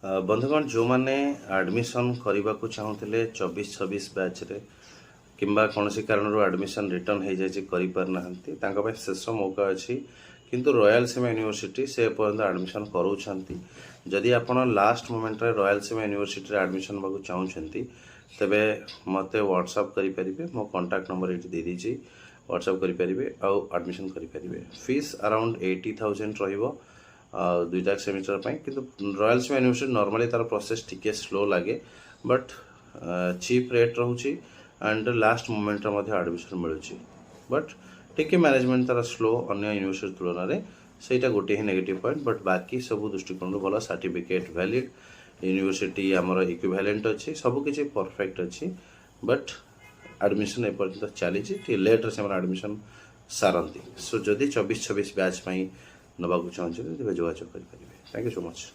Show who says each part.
Speaker 1: बंधुगण जो मैंने एडमिशन करने को चाहूले 24-26 बैच रे किंबा कौन कारण एडमिशन रिटर्न हो जाए शेष मौका अच्छी किंतु रॉयल सीमा यूनिवर्सिटी से पर्यंत एडमिशन कराऊँच जदि आप लास्ट मोमेंट रे रॉयल सीमा यूनिवर्सिटी एडमिशन होगा चाहते तेबे मते व्हाट्सएप करें मो कांटेक्ट नंबर ये दे दीजिए व्हाट्सएप करेंगे आउ एडमिशन करेंगे फीस अराउंड 80,000 रहिबो दुईटा सेमिस्टर किंतु रॉयल सीमा यूनिवर्सिटी नॉर्मली तार प्रोसेस टिके स्लो लगे बट चीप रेट रोचे एंड लास्ट मोमेंट एडमिशन मिलूँ बट टिके मैनेजमेंट तार स्लो अन्य यूनिवर्सिटी तुलन में सहीटा गोटे ही नेगेटिव पॉइंट बट बाकी सब दृष्टिकोण भल सर्टिफिकेट वैलिड यूनिवर्सिटी आमर इक्विवेलेंट अच्छी सबकि परफेक्ट अच्छी बट एडमिशन एपर्यंत चली लेट्रे से एडमिशन सारती सो जदि 24-26 बैच नवाक चाहते तेज जोगाजोग करेंगे। Thank you so much.